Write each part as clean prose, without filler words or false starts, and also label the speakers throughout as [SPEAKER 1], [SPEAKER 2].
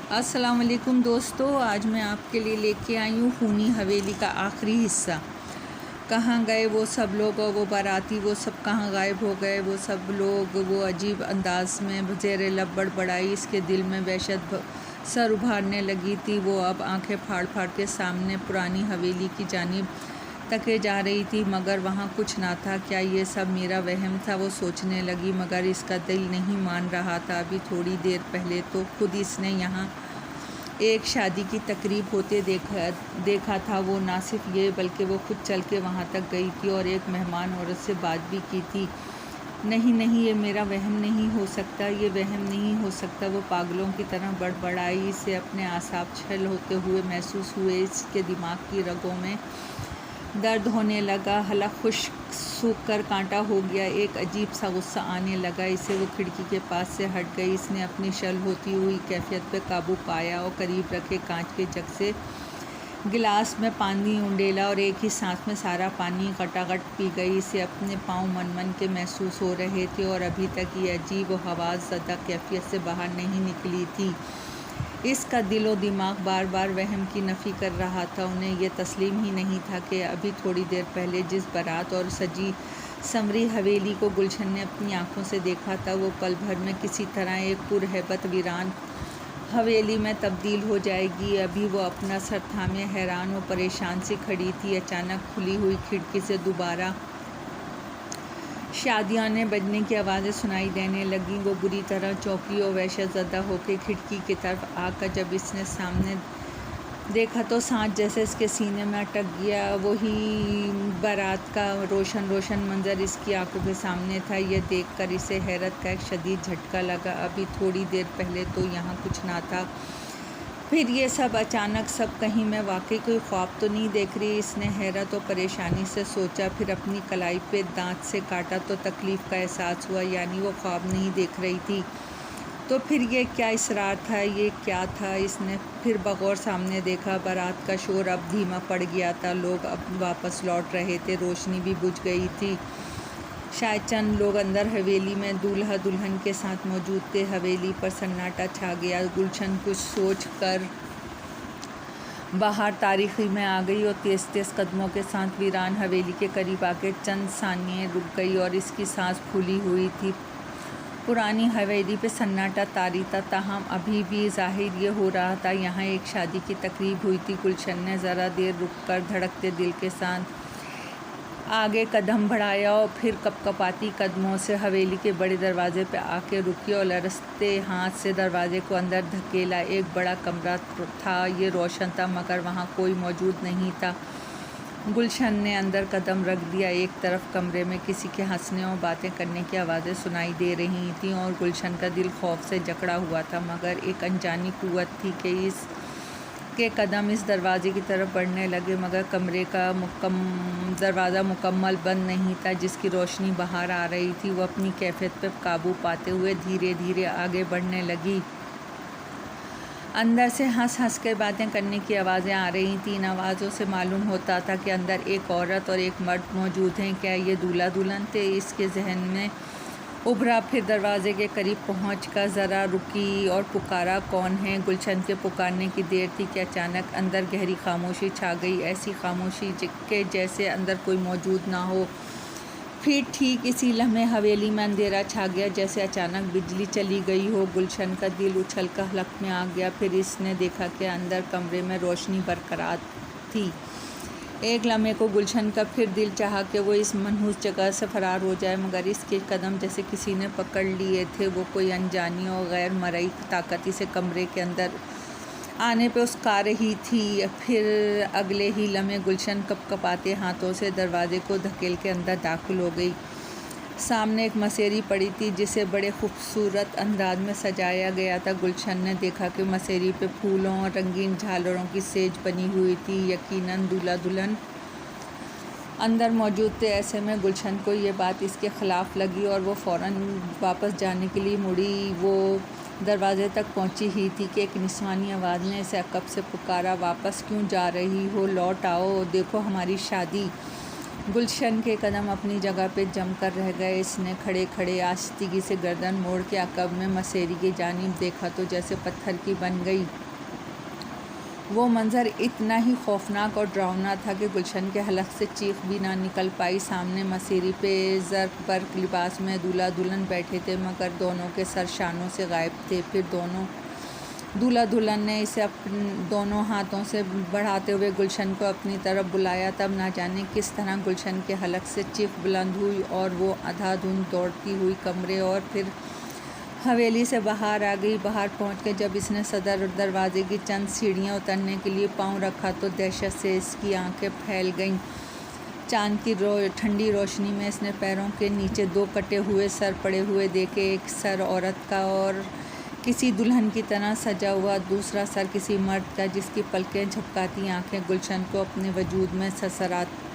[SPEAKER 1] السلام علیکم دوستو، آج میں آپ کے لیے لے کے آئی ہوں خونی حویلی کا آخری حصہ۔ کہاں گئے وہ سب لوگ اور وہ باراتی، وہ سب کہاں غائب ہو گئے وہ سب لوگ؟ وہ عجیب انداز میں زیر لب بڑبڑائی، اس کے دل میں وحشت سر ابھارنے لگی تھی۔ وہ اب آنکھیں پھاڑ پھاڑ کے سامنے پرانی حویلی کی جانب تکے جا رہی تھی، مگر وہاں کچھ نہ تھا۔ کیا یہ سب میرا وہم تھا؟ وہ سوچنے لگی، مگر اس کا دل نہیں مان رہا تھا۔ ابھی تھوڑی دیر پہلے تو خود اس نے یہاں ایک شادی کی تقریب ہوتے دیکھا تھا۔ وہ نہ صرف یہ بلکہ وہ خود چل کے وہاں تک گئی تھی اور ایک مہمان عورت سے بات بھی کی تھی۔ نہیں، یہ میرا وہم نہیں ہو سکتا، یہ وہم نہیں ہو سکتا۔ وہ پاگلوں کی طرح بڑبڑائی، اسے اپنے اعصاب چھل ہوتے ہوئے محسوس ہوئے۔ اس کے دماغ کی رگوں میں درد ہونے لگا، حلق خشک سوکھ کر کانٹا ہو گیا، ایک عجیب سا غصہ آنے لگا اسے۔ وہ کھڑکی کے پاس سے ہٹ گئی۔ اس نے اپنی شل ہوتی ہوئی کیفیت پہ قابو پایا اور قریب رکھے کانچ کے جگ سے گلاس میں پانی انڈیلا اور ایک ہی سانس میں سارا پانی گٹاگٹ پی گئی۔ اسے اپنے پاؤں من کے محسوس ہو رہے تھے اور ابھی تک یہ عجیب و حواس زدہ کیفیت سے باہر نہیں نکلی تھی۔ اس کا دل و دماغ بار بار وہم کی نفی کر رہا تھا۔ انہیں یہ تسلیم ہی نہیں تھا کہ ابھی تھوڑی دیر پہلے جس بارات اور سجی سنوری حویلی کو گلشن نے اپنی آنکھوں سے دیکھا تھا، وہ پل بھر میں کسی طرح ایک پرہیبت ویران حویلی میں تبدیل ہو جائے گی۔ ابھی وہ اپنا سر تھامے حیران و پریشان سی کھڑی تھی۔ اچانک کھلی ہوئی کھڑکی سے دوبارہ شادیانے بجنے کی آوازیں سنائی دینے لگیں۔ وہ بری طرح چونکی اور وحشت زدہ ہو کے کھڑکی کی طرف آ کر جب اس نے سامنے دیکھا تو سانس جیسے اس کے سینے میں اٹک گیا۔ وہی بارات کا روشن منظر اس کی آنکھوں کے سامنے تھا۔ یہ دیکھ کر اسے حیرت کا ایک شدید جھٹکا لگا۔ ابھی تھوڑی دیر پہلے تو یہاں کچھ نہ تھا، پھر یہ سب اچانک سب کہیں میں واقعی کوئی خواب تو نہیں دیکھ رہی؟ اس نے حیرت و پریشانی سے سوچا، پھر اپنی کلائی پہ دانت سے کاٹا تو تکلیف کا احساس ہوا، یعنی وہ خواب نہیں دیکھ رہی تھی تو پھر یہ کیا اصرار تھا؟ یہ کیا تھا؟ اس نے پھر بغور سامنے دیکھا۔ بارات کا شور اب دھیما پڑ گیا تھا، لوگ اب واپس لوٹ رہے تھے، روشنی بھی بجھ گئی تھی۔ شاید چند لوگ اندر حویلی میں دولہا دلہن کے ساتھ موجود تھے۔ حویلی پر سناٹا چھا گیا۔ گلشن کچھ سوچ کر باہر تاریکی میں آ گئی اور تیز تیز قدموں کے ساتھ ویران حویلی کے قریب آ کے چند ثانیے رک گئی اور اس کی سانس پھولی ہوئی تھی۔ پرانی حویلی پہ سناٹا طاری تھا، تاہم ابھی بھی ظاہر یہ ہو رہا تھا یہاں ایک شادی کی تقریب ہوئی تھی۔ گلشن نے ذرا دیر رک کر دھڑکتے دل کے ساتھ آگے قدم بڑھایا اور پھر کپکپاتی قدموں سے حویلی کے بڑے دروازے پہ آ کے رکی اور لرزتے ہاتھ سے دروازے کو اندر دھکیلا۔ ایک بڑا کمرہ تھا، یہ روشن تھا مگر وہاں کوئی موجود نہیں تھا۔ گلشن نے اندر قدم رکھ دیا۔ ایک طرف کمرے میں کسی کے ہنسنے اور باتیں کرنے کی آوازیں سنائی دے رہی تھیں اور گلشن کا دل خوف سے جکڑا ہوا تھا، مگر ایک انجانی قوت تھی کہ اس کے قدم اس دروازے کی طرف بڑھنے لگے، مگر کمرے کا دروازہ مکمل بند نہیں تھا جس کی روشنی باہر آ رہی تھی۔ وہ اپنی کیفیت پہ قابو پاتے ہوئے دھیرے دھیرے آگے بڑھنے لگی۔ اندر سے ہنس ہنس کر باتیں کرنے کی آوازیں آ رہی تھیں۔ ان آوازوں سے معلوم ہوتا تھا کہ اندر ایک عورت اور ایک مرد موجود ہیں۔ کیا یہ دولہا دلہن تھے؟ اس کے ذہن میں ابھرا۔ پھر دروازے کے قریب پہنچ کر ذرا رکی اور پکارا، کون ہے؟ گلشن کے پکارنے کی دیر تھی کہ اچانک اندر گہری خاموشی چھا گئی، ایسی خاموشی کہ جیسے اندر کوئی موجود نہ ہو۔ پھر ٹھیک اسی لمحے حویلی میں اندھیرا چھا گیا، جیسے اچانک بجلی چلی گئی ہو۔ گلشن کا دل اچھل کر حلق میں آ گیا۔ پھر اس نے دیکھا کہ اندر کمرے میں روشنی برقرار تھی۔ ایک لمحے کو گلشن کا پھر دل چاہا کہ وہ اس منحوس جگہ سے فرار ہو جائے، مگر اس کے قدم جیسے کسی نے پکڑ لیے تھے۔ وہ کوئی انجانی اور غیر مرئی طاقت اسے کمرے کے اندر آنے پہ اکسا رہی تھی۔ پھر اگلے ہی لمحے گلشن کپکپاتے ہاتھوں سے دروازے کو دھکیل کے اندر داخل ہو گئی۔ سامنے ایک مسیری پڑی تھی جسے بڑے خوبصورت انداز میں سجایا گیا تھا۔ گلشن نے دیکھا کہ مسیری پہ پھولوں اور رنگین جھالروں کی سیج بنی ہوئی تھی۔ یقیناً دولہا دلہن اندر موجود تھے۔ ایسے میں گلشن کو یہ بات اس کے خلاف لگی اور وہ فوراً واپس جانے کے لیے مڑی۔ وہ دروازے تک پہنچی ہی تھی کہ ایک نسوانی آواز نے اسے عقب سے پکارا، واپس کیوں جا رہی ہو؟ لوٹ آؤ، دیکھو ہماری شادی۔ گلشن کے قدم اپنی جگہ پہ جم کر رہ گئے۔ اس نے کھڑے کھڑے آہستگی سے گردن موڑ کے عقب میں مسیری کی جانب دیکھا تو جیسے پتھر کی بن گئی۔ وہ منظر اتنا ہی خوفناک اور ڈراؤنا تھا کہ گلشن کے حلق سے چیخ بھی نہ نکل پائی۔ سامنے مسیری پہ زرق برق لباس میں دولہا دلہن بیٹھے تھے، مگر دونوں کے سر شانوں سے غائب تھے۔ پھر دولہا دلہن نے اسے دونوں ہاتھوں سے بڑھاتے ہوئے گلشن کو اپنی طرف بلایا۔ تب نہ جانے کس طرح گلشن کے حلق سے چیخ بلند ہوئی اور وہ اندھا دھند دوڑتی ہوئی کمرے اور پھر حویلی سے باہر آ گئی۔ باہر پہنچ کے جب اس نے صدر دروازے کی چند سیڑھیاں اترنے کے لیے پاؤں رکھا تو دہشت سے اس کی آنکھیں پھیل گئیں۔ چاند کی ٹھنڈی روشنی میں اس نے پیروں کے نیچے دو کٹے ہوئے سر پڑے ہوئے دیکھے، ایک سر عورت کا اور کسی دلہن کی طرح سجا ہوا، دوسرا سر کسی مرد کا جس کی پلکیں جھپکاتی آنکھیں گلشن کو اپنے وجود میں سرسراہٹ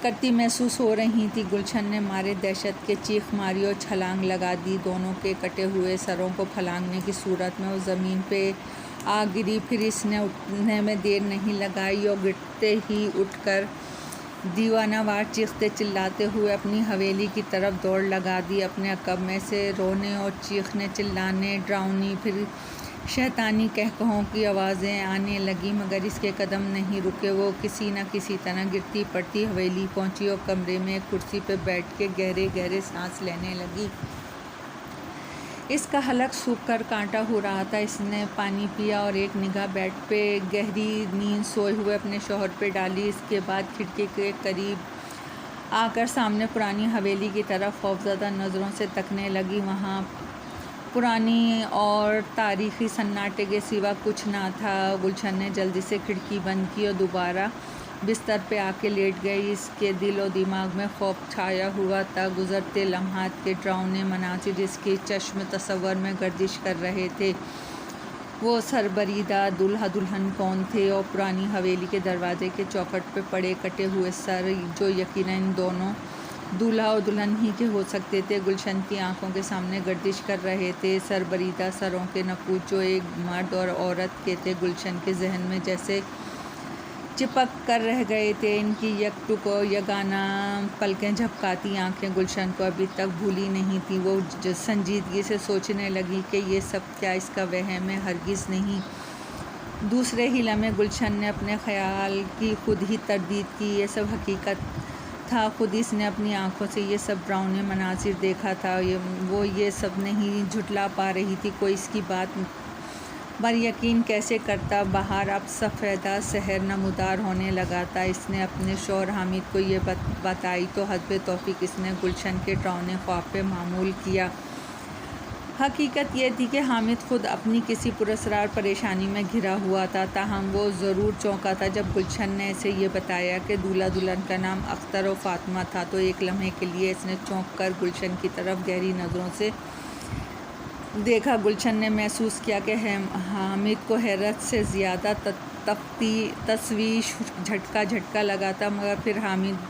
[SPEAKER 1] کرتی محسوس ہو رہی تھیں۔ گلشن نے مارے دہشت کے چیخ ماری اور چھلانگ لگا دی۔ دونوں کے کٹے ہوئے سروں کو پھلانگنے کی صورت میں وہ زمین پہ آ گری۔ پھر اس نے اٹھنے میں دیر نہیں لگائی اور گرتے ہی اٹھ کر دیوانہ وار چیختے چلاتے ہوئے اپنی حویلی کی طرف دوڑ لگا دی۔ اپنے عقب میں سے رونے اور چیخنے چلانے، ڈراؤنی پھر شیطانی قہقہوں کی آوازیں آنے لگیں، مگر اس کے قدم نہیں رکے۔ وہ کسی نہ کسی طرح گرتی پڑتی حویلی پہنچی اور کمرے میں ایک کرسی پہ بیٹھ کے گہرے گہرے سانس لینے لگی۔ اس کا حلق سوکھ کر کانٹا ہو رہا تھا۔ اس نے پانی پیا اور ایک نگاہ بیڈ پہ گہری نیند سوئے ہوئے اپنے شوہر پہ ڈالی۔ اس کے بعد کھڑکی کے قریب آ کر سامنے پرانی حویلی کی طرف خوفزدہ نظروں سے تکنے لگی۔ وہاں پرانی اور تاریخی سناٹے کے سوا کچھ نہ تھا۔ گلشن نے جلدی سے کھڑکی بند کی اور دوبارہ بستر پہ آ کے لیٹ گئی۔ اس کے دل و دماغ میں خوف چھایا ہوا تھا۔ گزرتے لمحات کے ڈراؤنے مناظر اس کے چشم تصور میں گردش کر رہے تھے۔ وہ سربریدہ دولہا دلہن کون تھے اور پرانی حویلی کے دروازے کے چوکھٹ پہ پڑے کٹے ہوئے سر جو یقیناً دونوں دولہا اور دلہن ہی کے ہو سکتے تھے، گلشن کی آنکھوں کے سامنے گردش کر رہے تھے۔ سربریدہ سروں کے نقوش جو ایک مرد اور عورت کے تھے گلشن کے ذہن میں جیسے چپک کر رہ گئے تھے۔ ان کی یک ٹک اور یگانہ پلکیں جھپکاتی آنکھیں گلشن کو ابھی تک بھولی نہیں تھیں۔ وہ سنجیدگی سے سوچنے لگی کہ یہ سب کیا اس کا وہم ہے؟ ہرگز نہیں۔ دوسرے ہی لمحے گلشن نے اپنے خیال کی خود ہی تردید کی۔ یہ سب حقیقت تھا، خود اس نے اپنی آنکھوں سے یہ سب ڈراؤنے مناظر دیکھا تھا۔ وہ یہ سب نہیں جھٹلا پا رہی تھی۔ کوئی اس کی بات پر یقین کیسے کرتا؟ باہر اب سفیدہ سحر نمودار ہونے لگا تھا۔ اس نے اپنے شوہر حامد کو یہ بتائی تو حسب توفیق اس نے گلشن کے ڈراؤنے خواب پہ معمول کیا۔ حقیقت یہ تھی کہ حامد خود اپنی کسی پراسرار پریشانی میں گھرا ہوا تھا، تاہم وہ ضرور چونکا تھا جب گلشن نے اسے یہ بتایا کہ دولہا دلہن کا نام اختر و فاطمہ تھا۔ تو ایک لمحے کے لیے اس نے چونک کر گلشن کی طرف گہری نظروں سے دیکھا۔ گلشن نے محسوس کیا کہ حامد کو حیرت سے زیادہ تشویش، جھٹکا لگا تھا، مگر پھر حامد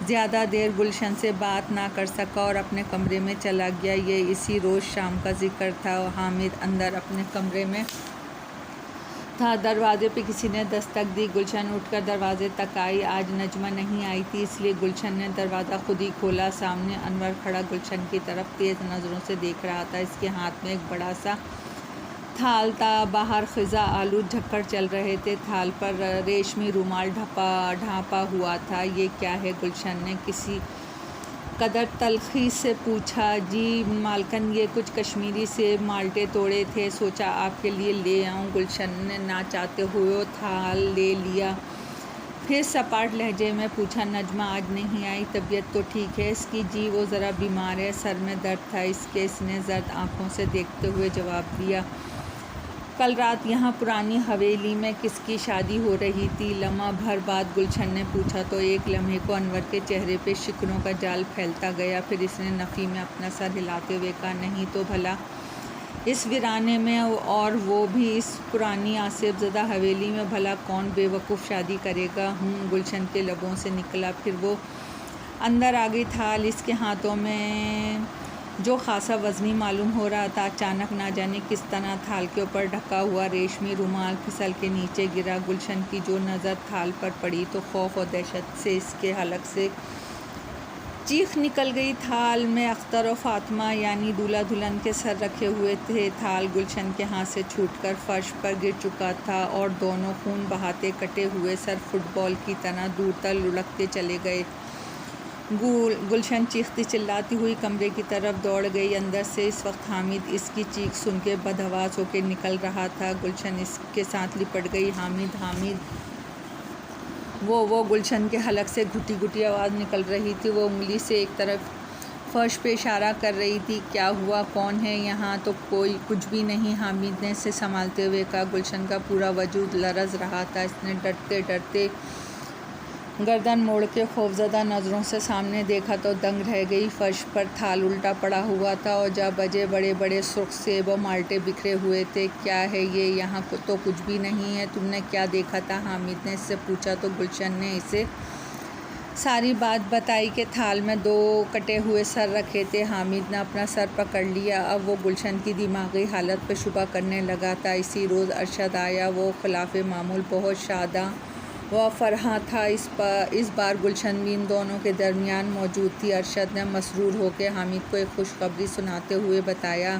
[SPEAKER 1] زیادہ دیر گلشن سے بات نہ کر سکا اور اپنے کمرے میں چلا گیا۔ یہ اسی روز شام کا ذکر تھا۔ حامد اندر اپنے کمرے میں تھا۔ دروازے پہ کسی نے دستک دی۔ گلشن اٹھ کر دروازے تک آئی۔ آج نجمہ نہیں آئی تھی، اس لیے گلشن نے دروازہ خود ہی کھولا۔ سامنے انور کھڑا گلشن کی طرف تیز نظروں سے دیکھ رہا تھا۔ اس کے ہاتھ میں ایک بڑا سا تھال تھا۔ باہر خزاں آلود جھکڑ چل رہے تھے۔ تھال پر ریشمی رومال ڈھانپا ہوا تھا۔ یہ کیا ہے؟ گلشن نے کسی قدر تلخی سے پوچھا۔ جی مالکن، یہ کچھ کشمیری سے مالٹے توڑے تھے، سوچا آپ کے لیے لے آؤں۔ گلشن نے نہ چاہتے ہوئے وہ تھال لے لیا۔ پھر سپاٹ لہجے میں پوچھا، نجمہ آج نہیں آئی؟ طبیعت تو ٹھیک ہے اس کی؟ جی وہ ذرا بیمار ہے، سر میں درد تھا اس کے، اس نے زرد آنکھوں سے دیکھتے ہوئے جواب دیا۔ کل رات یہاں پرانی حویلی میں کس کی شادی ہو رہی تھی؟ لمحہ بھر بعد گلشن نے پوچھا تو ایک لمحے کو انور کے چہرے پہ شکنوں کا جال پھیلتا گیا۔ پھر اس نے نفی میں اپنا سر ہلاتے ہوئے کہا، نہیں تو بھلا اس ویرانے میں اور وہ بھی اس پرانی آصف زدہ حویلی میں بھلا کون بے وقوف شادی کرے گا؟ گلشن کے لبوں سے نکلا۔ پھر وہ اندر آ گئی۔ تھال اس کے ہاتھوں میں جو خاصا وزنی معلوم ہو رہا تھا، اچانک نہ جانے کس طرح تھال کے اوپر ڈھکا ہوا ریشمی رومال پھسل کے نیچے گرا۔ گلشن کی جو نظر تھال پر پڑی تو خوف اور دہشت سے اس کے حلق سے چیخ نکل گئی۔ تھال میں اختر و فاطمہ یعنی دولہا دلہن کے سر رکھے ہوئے تھے۔ تھال گلشن کے ہاتھ سے چھوٹ کر فرش پر گر چکا تھا اور دونوں خون بہاتے کٹے ہوئے سر فٹ بال کی طرح دور تک لڑکتے چلے گئے۔ گلشن چیختی چلاتی ہوئی کمرے کی طرف دوڑ گئی۔ اندر سے اس وقت حامد اس کی چیخ سن کے بدحواس ہو کے نکل رہا تھا۔ گلشن اس کے ساتھ لپٹ گئی۔ حامد حامد وہ گلشن کے حلق سے گھٹی گھٹی آواز نکل رہی تھی۔ وہ انگلی سے ایک طرف فرش پہ اشارہ کر رہی تھی۔ کیا ہوا؟ کون ہے یہاں؟ تو کوئی کچھ بھی نہیں، حامد نے اسے سنبھالتے ہوئے کہا۔ گلشن کا پورا وجود لرز رہا تھا۔ اس نے ڈرتے ڈرتے گردن موڑ کے خوفزدہ نظروں سے سامنے دیکھا تو دنگ رہ گئی۔ فرش پر تھال الٹا پڑا ہوا تھا اور جا بجے بڑے بڑے سرخ سیب و مالٹے بکھرے ہوئے تھے۔ کیا ہے یہ؟ یہاں تو کچھ بھی نہیں ہے۔ تم نے کیا دیکھا تھا؟ حامد نے اس سے پوچھا تو گلشن نے اسے ساری بات بتائی کہ تھال میں 2 کٹے ہوئے سر رکھے تھے۔ حامد نے اپنا سر پکڑ لیا۔ اب وہ گلشن کی دماغی حالت پہ شبہ کرنے لگا تھا۔ اسی روز ارشد آیا۔ وہ خلاف معمول بہت شاداں و فرحاں تھا۔ اس بار گلشن بھی ان دونوں کے درمیان موجود تھی۔ ارشد نے مسرور ہو کے حامد کو ایک خوشخبری سناتے ہوئے بتایا،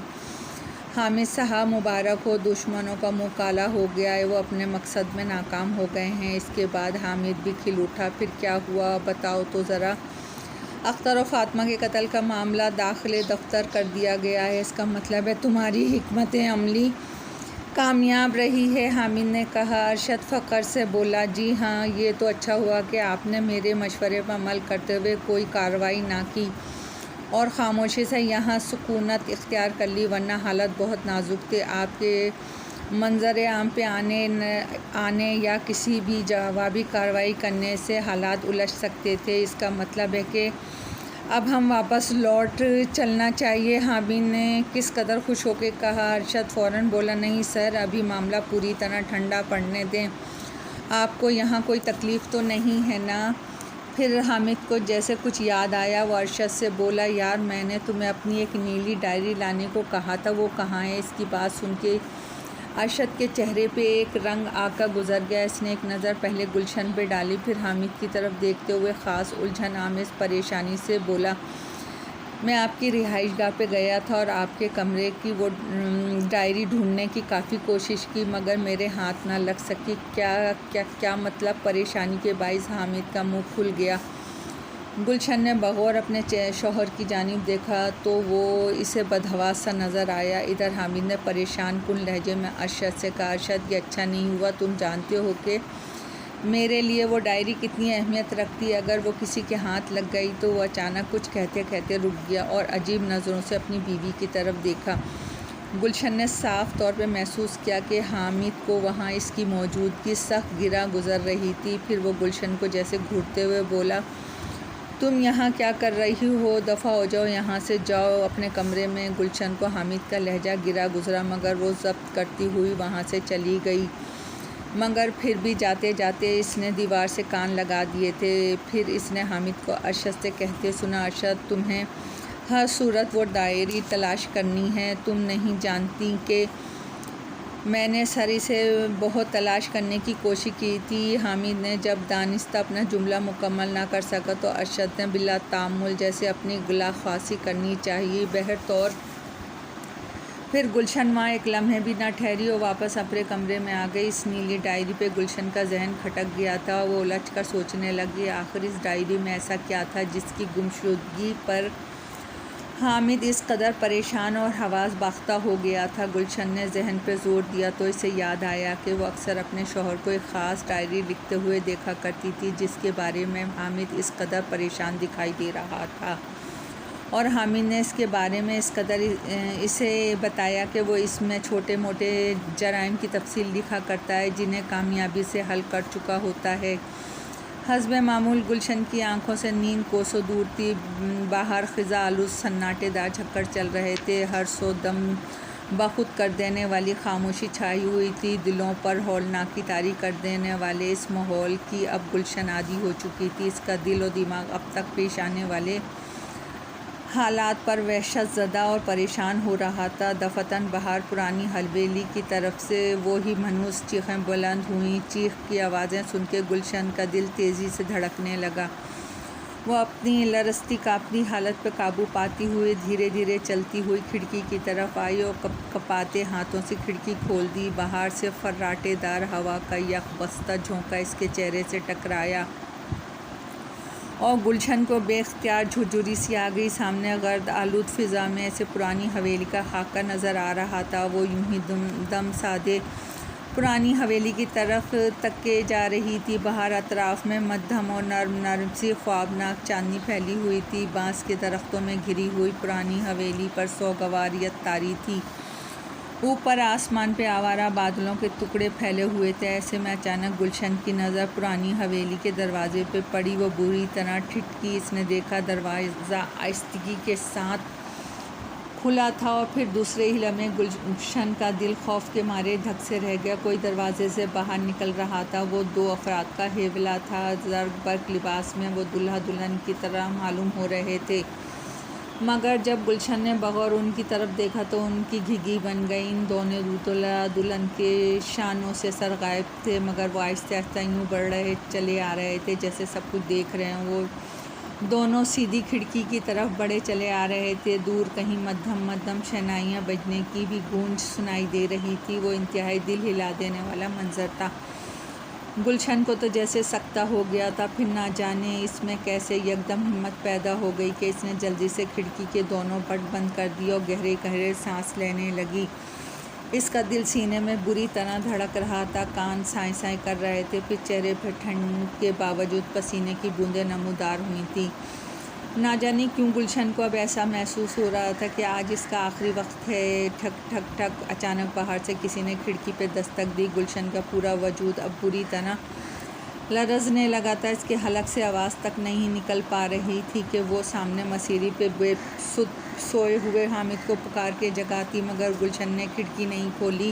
[SPEAKER 1] حامد صاحب مبارک ہو، دشمنوں کا منہ کالا ہو گیا ہے، وہ اپنے مقصد میں ناکام ہو گئے ہیں۔ اس کے بعد حامد بھی کھل اٹھا۔ پھر کیا ہوا بتاؤ تو ذرا۔ اختر و فاطمہ کے قتل کا معاملہ داخل دفتر کر دیا گیا ہے۔ اس کا مطلب ہے تمہاری حکمت عملی کامیاب رہی ہے، حامد نے کہا۔ ارشد فخر سے بولا، جی ہاں، یہ تو اچھا ہوا کہ آپ نے میرے مشورے پر عمل کرتے ہوئے کوئی کارروائی نہ کی اور خاموشی سے یہاں سکونت اختیار کر لی، ورنہ حالت بہت نازک تھی۔ آپ کے منظر عام پہ آنے یا کسی بھی جوابی کارروائی کرنے سے حالات الجھ سکتے تھے۔ اس کا مطلب ہے کہ اب ہم واپس لوٹ چلنا چاہیے، حامد نے کس قدر خوش ہو کے کہا۔ ارشد فوراً بولا، نہیں سر، ابھی معاملہ پوری طرح ٹھنڈا پڑنے دیں۔ آپ کو یہاں کوئی تکلیف تو نہیں ہے نا؟ پھر حامد کو جیسے کچھ یاد آیا۔ وہ ارشد سے بولا، یار میں نے تمہیں اپنی ایک نیلی ڈائری لانے کو کہا تھا، وہ کہاں ہے؟ اس کی بات سن کے ارشد کے چہرے پہ ایک رنگ آ کر گزر گیا۔ اس نے ایک نظر پہلے گلشن پہ ڈالی، پھر حامد کی طرف دیکھتے ہوئے خاص الجھن آمیز پریشانی سے بولا، میں آپ کی رہائش گاہ پہ گیا تھا اور آپ کے کمرے کی وہ ڈائری ڈھونڈنے کی کافی کوشش کی، مگر میرے ہاتھ نہ لگ سکی۔ کیا مطلب؟ پریشانی کے باعث حامد کا منہ کھل گیا۔ گلشن نے بغور اپنے شوہر کی جانب دیکھا تو وہ اسے بدحواس سا نظر آیا۔ ادھر حامد نے پریشان کن لہجے میں ارشد سے کہا، ارشد یہ اچھا نہیں ہوا، تم جانتے ہو کہ میرے لیے وہ ڈائری کتنی اہمیت رکھتی ہے، اگر وہ کسی کے ہاتھ لگ گئی تو۔ وہ اچانک کچھ کہتے کہتے رک گیا اور عجیب نظروں سے اپنی بیوی کی طرف دیکھا۔ گلشن نے صاف طور پہ محسوس کیا کہ حامد کو وہاں اس کی موجودگی سخت گراں گزر رہی تھی۔ پھر وہ گلشن کو جیسے گھورتے ہوئے بولا، تم یہاں کیا کر رہی ہو؟ دفع ہو جاؤ یہاں سے، جاؤ اپنے کمرے میں۔ گلشن کو حامد کا لہجہ گراں گزرا، مگر وہ ضبط کرتی ہوئی وہاں سے چلی گئی۔ مگر پھر بھی جاتے جاتے اس نے دیوار سے کان لگا دیے تھے۔ پھر اس نے حامد کو ارشد سے کہتے سنا، ارشد تمہیں ہر صورت وہ ڈائری تلاش کرنی ہے، تم نہیں جانتی کہ میں نے سر اسے بہت تلاش کرنے کی کوشش کی تھی۔ حامد نے جب دانستہ اپنا جملہ مکمل نہ کر سکا تو ارشد نے بلا تعمل جیسے اپنی گلہ خواصی کرنی چاہیے۔ بہرطور پھر گلشن وہاں ایک لمحے بھی نہ ٹھہری اور واپس اپنے کمرے میں آ گئی۔ اس نیلی ڈائری پہ گلشن کا ذہن کھٹک گیا تھا۔ وہ الجھ کر سوچنے لگی، آخر اس ڈائری میں ایسا کیا تھا جس کی گمشدگی پر حامد اس قدر پریشان اور حواس باختہ ہو گیا تھا۔ گلشن نے ذہن پہ زور دیا تو اسے یاد آیا کہ وہ اکثر اپنے شوہر کو ایک خاص ڈائری لکھتے ہوئے دیکھا کرتی تھی، جس کے بارے میں حامد اس قدر پریشان دکھائی دے رہا تھا، اور حامد نے اس کے بارے میں اس قدر اسے بتایا کہ وہ اس میں چھوٹے موٹے جرائم کی تفصیل لکھا کرتا ہے جنہیں کامیابی سے حل کر چکا ہوتا ہے۔ حسب معمول گلشن کی آنکھوں سے نیند کوسوں دور تھی۔ باہر خزاں آلود سناٹے دار جھکڑ چل رہے تھے۔ ہر سو دم بخود کر دینے والی خاموشی چھائی ہوئی تھی۔ دلوں پر ہولناکی طاری کر دینے والے اس ماحول کی اب گلشن عادی ہو چکی تھی۔ اس کا دل و دماغ اب تک پیش آنے والے حالات پر وحشت زدہ اور پریشان ہو رہا تھا۔ دفعتاً باہر پرانی حویلی کی طرف سے وہی مانوس چیخیں بلند ہوئیں۔ چیخ کی آوازیں سن کے گلشن کا دل تیزی سے دھڑکنے لگا۔ وہ اپنی لرزتی کانپتی حالت پہ قابو پاتی ہوئی دھیرے دھیرے چلتی ہوئی کھڑکی کی طرف آئی اور کپاتے ہاتھوں سے کھڑکی کھول دی۔ باہر سے فراٹے دار ہوا کا یک بستہ جھونکا اس کے چہرے سے ٹکرایا اور گلشن کو بے اختیار جھرجھری سی آ گئی۔ سامنے گرد آلود فضا میں ایسے پرانی حویلی کا خاکہ نظر آ رہا تھا۔ وہ یوں ہی دم سادے پرانی حویلی کی طرف تکے جا رہی تھی۔ باہر اطراف میں مدھم اور نرم نرم سی خوابناک چاندنی پھیلی ہوئی تھی۔ بانس کے درختوں میں گھری ہوئی پرانی حویلی پر سوگواریت طاری تھی۔ اوپر آسمان پہ آوارہ بادلوں کے ٹکڑے پھیلے ہوئے تھے۔ ایسے میں اچانک گلشن کی نظر پرانی حویلی کے دروازے پہ پڑی۔ وہ بری طرح ٹھٹکی۔ اس نے دیکھا دروازہ آہستگی کے ساتھ کھلا تھا اور پھر دوسرے ہی لمحے گلشن کا دل خوف کے مارے دھک سے رہ گیا۔ کوئی دروازے سے باہر نکل رہا تھا۔ وہ 2 افراد کا حوالہ تھا۔ زرق برق لباس میں وہ دلہا دلہن کی طرح معلوم ہو رہے تھے، مگر جب گلشن نے بغور ان کی طرف دیکھا تو ان کی گھگی بن گئی۔ ان دونوں دلہا دلہن کے شانوں سے سر غائب تھے، مگر وہ آہستہ آہستہ یوں بڑھ چلے آ رہے تھے جیسے سب کچھ دیکھ رہے ہوں۔ وہ دونوں سیدھی کھڑکی کی طرف بڑھے چلے آ رہے تھے۔ دور کہیں مدھم مدھم شہنائیاں بجنے کی بھی گونج سنائی دے رہی تھی۔ وہ انتہائی دل ہلا دینے والا منظر تھا۔ گلشن کو تو جیسے سکتہ ہو گیا تھا، پھر نہ جانے اس میں کیسے یکدم ہمت پیدا ہو گئی کہ اس نے جلدی سے کھڑکی کے دونوں پٹ بند کر دیے اور گہرے گہرے سانس لینے لگی۔ اس کا دل سینے میں بری طرح دھڑک رہا تھا، کان سائیں سائیں کر رہے تھے، پھر چہرے پہ ٹھنڈ کے باوجود پسینے کی بوندیں نمودار ہوئی تھیں۔ نہ جانے کیوں گلشن کو اب ایسا محسوس ہو رہا تھا کہ آج اس کا آخری وقت ہے۔ ٹھک ٹھک ٹھک اچانک باہر سے کسی نے کھڑکی پہ دستک دی۔ گلشن کا پورا وجود اب بری طرح لرزنے لگا تھا۔ اس کے حلق سے آواز تک نہیں نکل پا رہی تھی کہ وہ سامنے مسیری پہ بے سود سوئے ہوئے حامد کو پکار کے جگاتی، مگر گلشن نے کھڑکی نہیں کھولی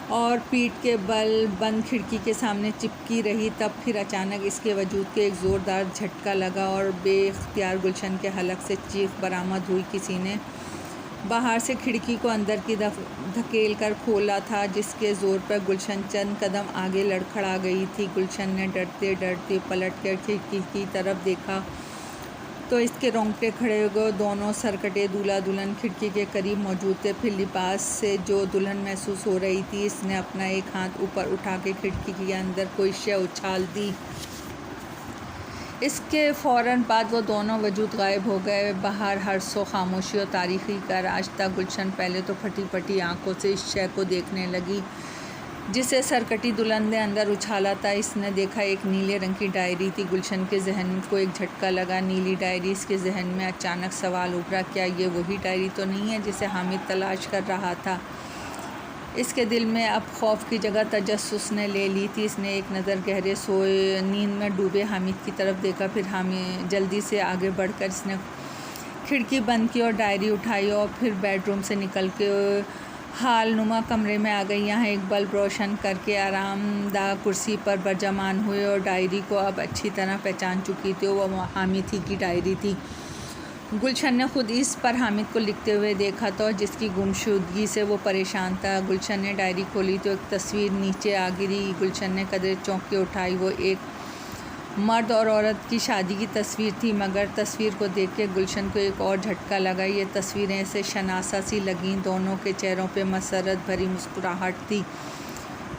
[SPEAKER 1] اور پیٹھ کے بل بند کھڑکی کے سامنے چپکی رہی۔ تب پھر اچانک اس کے وجود کے ایک زوردار جھٹکا لگا اور بے اختیار گلشن کے حلق سے چیخ برآمد ہوئی۔ کسی نے باہر سے کھڑکی کو اندر کی دھکیل کر کھولا تھا، جس کے زور پر گلشن چند قدم آگے لڑکھڑا گئی تھی۔ گلشن نے ڈرتے ڈرتے پلٹ کر کھڑکی کی طرف دیکھا تو اس کے رونگٹے کھڑے ہو گئے۔ دونوں سرکٹے دولہا دلہن کھڑکی کے قریب موجود تھے۔ پھر لباس سے جو دلہن محسوس ہو رہی تھی، اس نے اپنا ایک ہاتھ اوپر اٹھا کے کھڑکی کے اندر کوئی شے اچھال دی۔ اس کے فوراً بعد وہ دونوں وجود غائب ہو گئے۔ باہر ہر سو خاموشی اور تاریکی کا راج تھا۔ گلشن پہلے تو پھٹی پھٹی آنکھوں سے اس شے کو دیکھنے لگی جسے سرکٹی دلہن نے اندر اچھالا تھا۔ اس نے دیکھا ایک نیلے رنگ کی ڈائری تھی۔ گلشن کے ذہن کو ایک جھٹکا لگا۔ نیلی ڈائری! اس کے ذہن میں اچانک سوال ابھرا، کیا یہ وہی ڈائری تو نہیں ہے جسے حامد تلاش کر رہا تھا؟ اس کے دل میں اب خوف کی جگہ تجسس نے لے لی تھی۔ اس نے ایک نظر گہرے سوئے نیند میں ڈوبے حامد کی طرف دیکھا، پھر جلدی سے آگے بڑھ کر اس نے کھڑکی بند کی اور ڈائری اٹھائی اور پھر بیڈ روم سے نکل کے ہال نما کمرے میں آ گئی۔ یہاں ایک بلب روشن کر کے آرام دہ کرسی پر برجمان ہوئے اور ڈائری کو اب اچھی طرح پہچان چکی تھی۔ وہ حامد ہی کی ڈائری تھی۔ گلشن نے خود اس پر حامد کو لکھتے ہوئے دیکھا تھا اور جس کی گمشدگی سے وہ پریشان تھا۔ گلشن نے ڈائری کھولی تو ایک تصویر نیچے آ گری۔ گلشن نے قدرے چونک کے اٹھائی۔ وہ ایک مرد اور عورت کی شادی کی تصویر تھی، مگر تصویر کو دیکھ کے گلشن کو ایک اور جھٹکا لگا۔ یہ تصویریں ایسے شناسا سی لگیں۔ دونوں کے چہروں پہ مسرت بھری مسکراہٹ تھی۔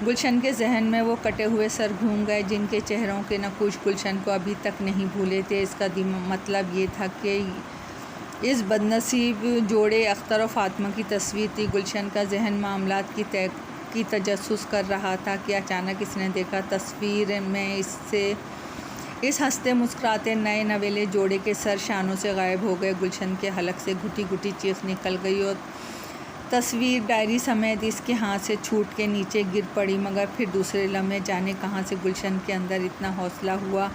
[SPEAKER 1] گلشن کے ذہن میں وہ کٹے ہوئے سر گھوم گئے جن کے چہروں کے نقوش گلشن کو ابھی تک نہیں بھولے تھے۔ اس کا مطلب یہ تھا کہ اس بدنصیب جوڑے اختر اور فاطمہ کی تصویر تھی۔ گلشن کا ذہن معاملات کی تجسس کر رہا تھا کہ اچانک اس نے دیکھا تصویر میں اس ہنستے مسکراتے نئے نویلے جوڑے کے سر شانوں سے غائب ہو گئے۔ گلشن کے حلق سے گھٹی گھٹی چیخ نکل گئی اور تصویر ڈائری سمیت اس کے ہاتھ سے چھوٹ کے نیچے گر پڑی، مگر پھر دوسرے لمحے جانے کہاں سے گلشن کے اندر اتنا حوصلہ ہوا۔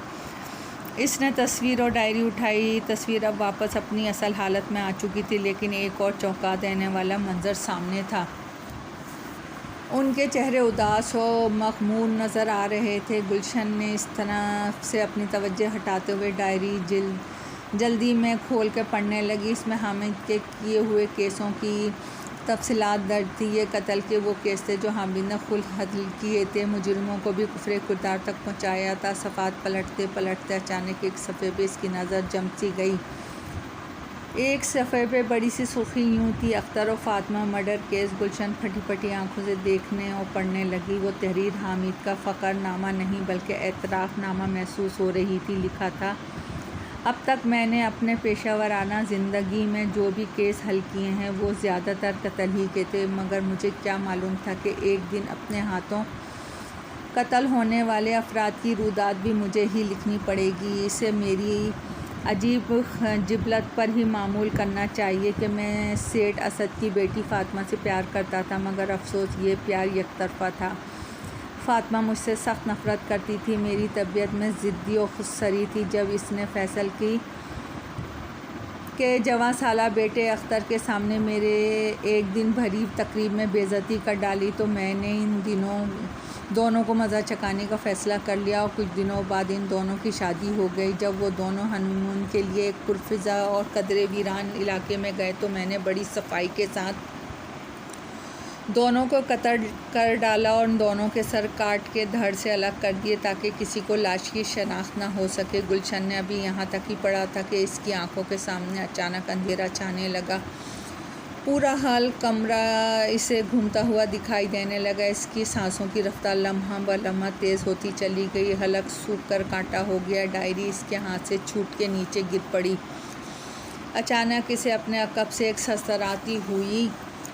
[SPEAKER 1] اس نے تصویر اور ڈائری اٹھائی۔ تصویر اب واپس اپنی اصل حالت میں آ چکی تھی، لیکن ایک اور چونکا دینے والا منظر سامنے تھا۔ ان کے چہرے اداس و مغمور نظر آ رہے تھے۔ گلشن نے اس طرف سے اپنی توجہ ہٹاتے ہوئے ڈائری جلد جلدی میں کھول کے پڑھنے لگی۔ اس میں حامد کے کیے ہوئے کیسوں کی تفصیلات درج تھی۔ یہ قتل کے وہ کیس تھے جو حامد نے خود حل کیے تھے۔ مجرموں کو بھی کفر کردار تک پہنچایا تھا۔ صفحات پلٹتے پلٹتے اچانک ایک صفحے پہ اس کی نظر جم سی گئی۔ ایک صفحے پہ بڑی سی سرخی یوں تھی: اختر و فاطمہ مرڈر کیس۔ گلشن پھٹی پھٹی آنکھوں سے دیکھنے اور پڑھنے لگی۔ وہ تحریر حامد کا فخر نامہ نہیں بلکہ اعتراف نامہ محسوس ہو رہی تھی۔ لکھا تھا: اب تک میں نے اپنے پیشہ ورانہ زندگی میں جو بھی کیس حل کیے ہیں وہ زیادہ تر قتل ہی کے تھے، مگر مجھے کیا معلوم تھا کہ ایک دن اپنے ہاتھوں قتل ہونے والے افراد کی روداد بھی مجھے ہی لکھنی پڑے گی۔ اسے میری عجیب جبلت پر ہی معمول کرنا چاہیے کہ میں سیٹھ اسد کی بیٹی فاطمہ سے پیار کرتا تھا، مگر افسوس یہ پیار یک طرفہ تھا۔ فاطمہ مجھ سے سخت نفرت کرتی تھی۔ میری طبیعت میں ضدی و خودسری تھی۔ جب اس نے فیصل کی کہ جواں سالہ بیٹے اختر کے سامنے میرے ایک دن بھری تقریب میں بے عزتی کر ڈالی تو میں نے ان دونوں کو مزہ چکھانے کا فیصلہ کر لیا، اور کچھ دنوں بعد ان دونوں کی شادی ہو گئی۔ جب وہ دونوں ہنی مون کے لیے ایک پرفضا اور قدرے ویران علاقے میں گئے تو میں نے بڑی صفائی کے ساتھ دونوں کو قتل کر ڈالا اور ان دونوں کے سر کاٹ کے دھڑ سے الگ کر دیے تاکہ کسی کو لاش کی شناخت نہ ہو سکے۔ گلشن نے ابھی یہاں تک ہی پڑھا تھا کہ اس کی آنکھوں کے سامنے اچانک اندھیرا چھانے لگا۔ پورا حال کمرہ اسے گھومتا ہوا دکھائی دینے لگا۔ اس کی سانسوں کی رفتار لمحہ بہ لمحہ تیز ہوتی چلی گئی۔ حلق سوکھ کر کانٹا ہو گیا۔ ڈائری اس کے ہاتھ سے چھوٹ کے نیچے گر پڑی۔ اچانک اسے اپنے عقب سے ایک سرسراتی ہوئی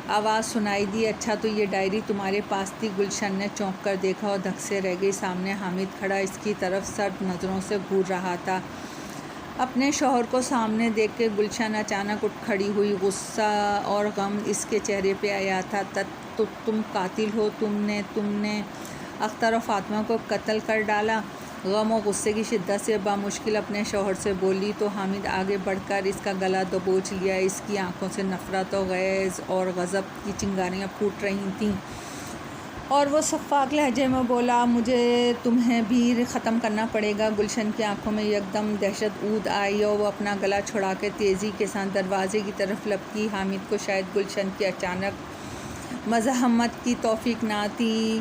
[SPEAKER 1] آواز سنائی دی: اچھا تو یہ ڈائری تمہارے پاس تھی؟ گلشن نے چونک کر دیکھا اور دھک سے رہ گئی۔ سامنے حامد کھڑا اس کی طرف سرد نظروں سے گھور رہا تھا۔ اپنے شوہر کو سامنے دیکھ کے گلشن اچانک اٹھ کھڑی ہوئی۔ غصہ اور غم اس کے چہرے پہ آیا تھا۔ تم قاتل ہو، تم نے اختر و فاطمہ کو قتل کر ڈالا؟ غم و غصے کی شدت سے بامشکل اپنے شوہر سے بولی تو حامد آگے بڑھ کر اس کا گلا دبوچ لیا۔ اس کی آنکھوں سے نفرت و غیظ اور غضب کی چنگاریاں پھوٹ رہی تھیں، اور وہ سفاک لہجے میں بولا: مجھے تمہیں بھی ختم کرنا پڑے گا۔ گلشن کی آنکھوں میں یکدم دہشت عود آئی اور وہ اپنا گلا چھڑا کے تیزی کے ساتھ دروازے کی طرف لپکی۔ حامد کو شاید گلشن کی اچانک مزاحمت کی توفیق نہ تھی۔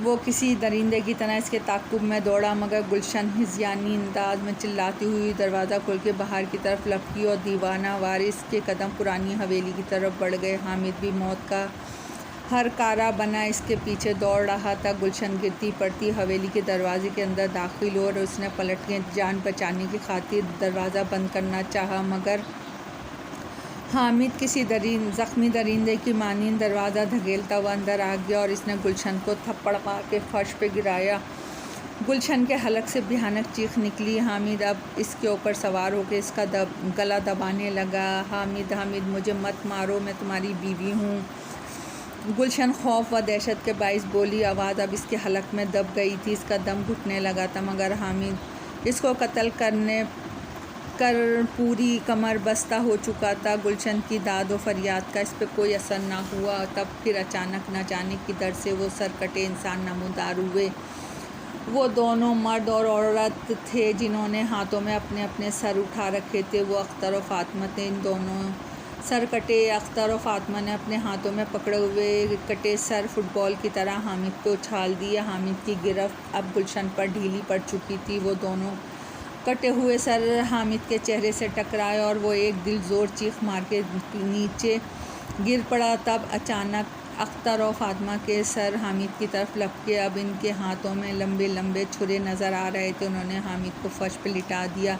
[SPEAKER 1] وہ کسی درندے کی طرح اس کے تعاقب میں دوڑا، مگر گلشن ہذیانی انداز میں چلاتی ہوئی دروازہ کھول کے باہر کی طرف لپکی اور دیوانہ وار اس کے قدم پرانی حویلی کی طرف بڑھ گئے۔ حامد بھی موت کا ہر کارہ بنا اس کے پیچھے دوڑ رہا تھا۔ گلشن گرتی پڑتی حویلی کے دروازے کے اندر داخل ہوئی اور اس نے پلٹ کے جان بچانے کی خاطر دروازہ بند کرنا چاہا، مگر حامد کسی زخمی درندے کی مانند دروازہ دھکیلتا ہوا اندر آ گیا اور اس نے گلشن کو تھپڑ مار کے فرش پہ گرایا۔ گلشن کے حلق سے بھیانک چیخ نکلی۔ حامد اب اس کے اوپر سوار ہو کے اس کا گلا دبانے لگا۔ حامد مجھے مت مارو، میں تمہاری بیوی ہوں۔ گلشن خوف و دہشت کے باعث بولی۔ آواز اب اس کے حلق میں دب گئی تھی۔ اس کا دم گھٹنے لگا تھا، مگر حامد اس کو قتل کر پوری کمر بستہ ہو چکا تھا۔ گلشن کی داد و فریاد کا اس پہ کوئی اثر نہ ہوا۔ تب پھر اچانک نہ جانے کدھر سے وہ سرکٹے انسان نمودار ہوئے۔ وہ دونوں مرد اور عورت تھے جنہوں نے ہاتھوں میں اپنے اپنے سر اٹھا رکھے تھے۔ وہ اختر و فاطمہ تھے۔ ان دونوں سرکٹے اختر و فاطمہ نے اپنے ہاتھوں میں پکڑے ہوئے کٹے سر فٹ بال کی طرح حامد پہ اچھال دیے۔ حامد کی گرفت اب گلشن پر ڈھیلی پڑ چکی تھی۔ وہ دونوں کٹے ہوئے سر حامد کے چہرے سے ٹکرائے اور وہ ایک دل زور چیخ مار کے نیچے گر پڑا۔ تب اچانک اختر و فاطمہ کے سر حامد کی طرف لپکے۔ اب ان کے ہاتھوں میں لمبے لمبے چھرے نظر آ رہے تھے۔ انہوں نے حامد کو فرش پہ لٹا دیا۔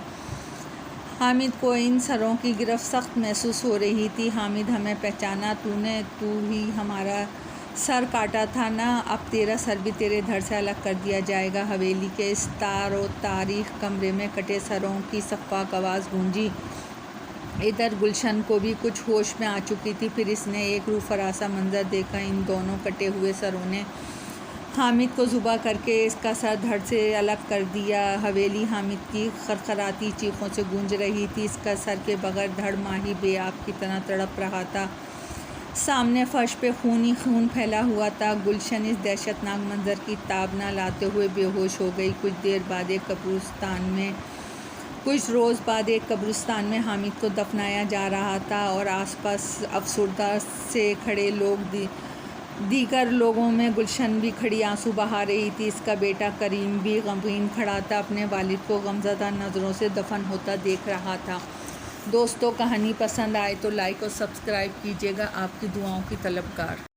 [SPEAKER 1] حامد کو ان سروں کی گرفت سخت محسوس ہو رہی تھی۔ حامد، ہمیں پہچانا تو ہی ہمارا سر کاٹا تھا نا؟ اب تیرا سر بھی تیرے دھڑ سے الگ کر دیا جائے گا۔ حویلی کے اس تار و تاریک کمرے میں کٹے سروں کی سفاک آواز گونجی۔ ادھر گلشن کو بھی کچھ ہوش میں آ چکی تھی۔ پھر اس نے ایک روح فراسا منظر دیکھا۔ ان دونوں کٹے ہوئے سروں نے حامد کو ذبح کر کے اس کا سر دھڑ سے الگ کر دیا۔ حویلی حامد کی خرخراتی چیخوں سے گونج رہی تھی۔ اس کا سر کے بغیر دھڑ ماہی بے آب کی طرح تڑپ رہا تھا۔ سامنے فرش پہ خون ہی خون پھیلا ہوا تھا۔ گلشن اس دہشت ناک منظر کی تاب نہ لاتے ہوئے بے ہوش ہو گئی۔ کچھ دیر بعد ایک قبرستان میں کچھ روز بعد ایک قبرستان میں حامد کو دفنایا جا رہا تھا اور آس پاس افسردہ سے کھڑے لوگ دیگر لوگوں میں گلشن بھی کھڑی آنسو بہا رہی تھی۔ اس کا بیٹا کریم بھی غمگین کھڑا تھا، اپنے والد کو غمزدہ نظروں سے دفن ہوتا دیکھ رہا تھا۔ دوستو، کہانی پسند آئے تو لائک اور سبسکرائب کیجیے گا۔ آپ کی دعاؤں کی طلبگار۔